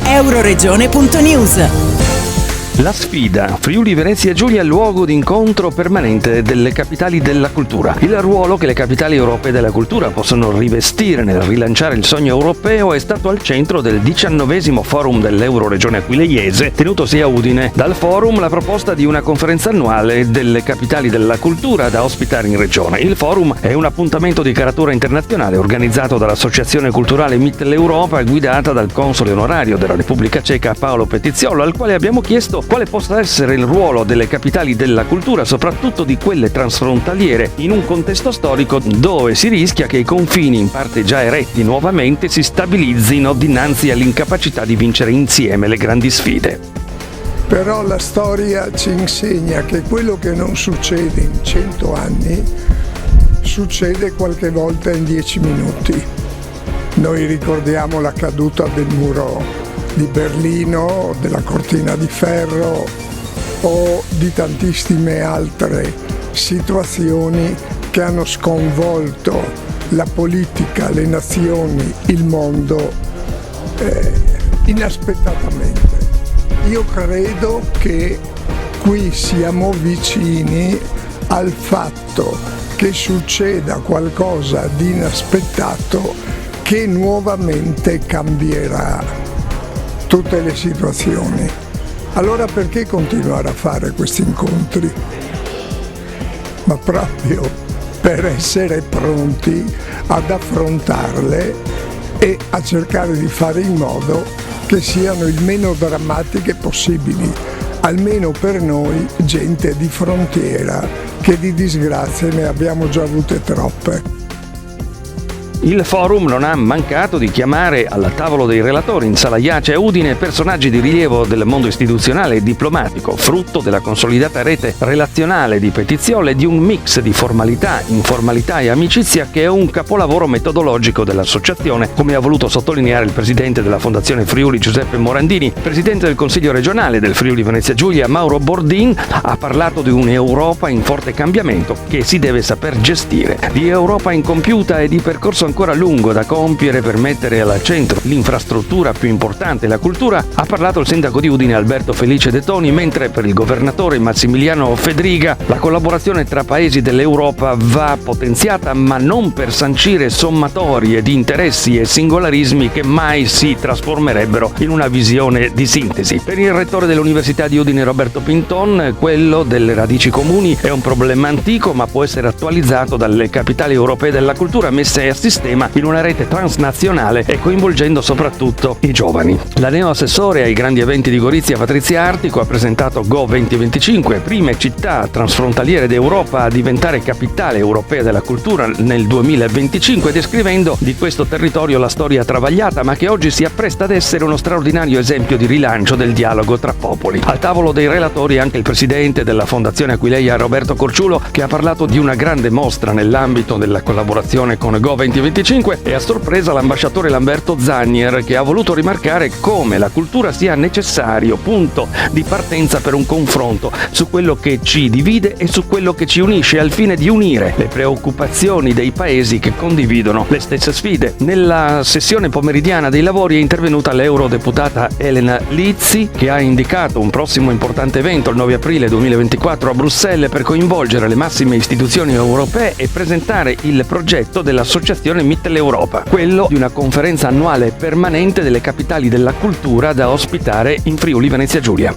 Euroregione.news. La sfida. Friuli Venezia Giulia è luogo di incontro permanente delle capitali della cultura. Il ruolo che le capitali europee della cultura possono rivestire nel rilanciare il sogno europeo è stato al centro del 19° forum dell'Euroregione Aquileiese, tenutosi a Udine. Dal forum la proposta di una conferenza annuale delle capitali della cultura da ospitare in regione. Il forum è un appuntamento di caratura internazionale organizzato dall'Associazione Culturale Mitteleuropa, guidata dal console onorario della Repubblica Ceca Paolo Pettiziolo, al quale abbiamo chiesto quale possa essere il ruolo delle capitali della cultura, soprattutto di quelle transfrontaliere, in un contesto storico dove si rischia che i confini, in parte già eretti nuovamente, si stabilizzino dinanzi all'incapacità di vincere insieme le grandi sfide. Però la storia ci insegna che quello che non succede in 100 anni succede qualche volta in 10 minuti. Noi ricordiamo la caduta del muro di Berlino, della cortina di ferro o di tantissime altre situazioni che hanno sconvolto la politica, le nazioni, il mondo inaspettatamente. Io credo che qui siamo vicini al fatto che succeda qualcosa di inaspettato che nuovamente cambierà tutte le situazioni. Allora perché continuare a fare questi incontri? Ma proprio per essere pronti ad affrontarle e a cercare di fare in modo che siano il meno drammatiche possibili, almeno per noi, gente di frontiera, che di disgrazie ne abbiamo già avute troppe. Il forum non ha mancato di chiamare al tavolo dei relatori in Sala Iace a Udine personaggi di rilievo del mondo istituzionale e diplomatico, frutto della consolidata rete relazionale di Pettiziolo e di un mix di formalità, informalità e amicizia che è un capolavoro metodologico dell'associazione, come ha voluto sottolineare il presidente della Fondazione Friuli Giuseppe Morandini. Presidente del Consiglio regionale del Friuli Venezia Giulia Mauro Bordin ha parlato di un'Europa in forte cambiamento che si deve saper gestire, di Europa incompiuta e di percorso ancora lungo da compiere per mettere al centro l'infrastruttura più importante, la cultura. Ha parlato il sindaco di Udine Alberto Felice De Toni, mentre per il governatore Massimiliano Fedriga la collaborazione tra paesi dell'Europa va potenziata, ma non per sancire sommatorie di interessi e singolarismi che mai si trasformerebbero in una visione di sintesi. Per il rettore dell'Università di Udine Roberto Pinton, quello delle radici comuni è un problema antico, ma può essere attualizzato dalle capitali europee della cultura messe a sistema in una rete transnazionale e coinvolgendo soprattutto i giovani. La neo-assessore ai grandi eventi di Gorizia Patrizia Artico ha presentato Go 2025, prime città transfrontaliere d'Europa a diventare capitale europea della cultura nel 2025, descrivendo di questo territorio la storia travagliata, ma che oggi si appresta ad essere uno straordinario esempio di rilancio del dialogo tra popoli. Al tavolo dei relatori anche il presidente della Fondazione Aquileia Roberto Corciulo, che ha parlato di una grande mostra nell'ambito della collaborazione con Go 2025, e a sorpresa l'ambasciatore Lamberto Zagnier, che ha voluto rimarcare come la cultura sia necessario punto di partenza per un confronto su quello che ci divide e su quello che ci unisce, al fine di unire le preoccupazioni dei paesi che condividono le stesse sfide. Nella sessione pomeridiana dei lavori è intervenuta l'eurodeputata Elena Lizzi, che ha indicato un prossimo importante evento il 9 aprile 2024 a Bruxelles per coinvolgere le massime istituzioni europee e presentare il progetto dell'Associazione Mitteleuropa, quello di una conferenza annuale permanente delle capitali della cultura da ospitare in Friuli Venezia Giulia.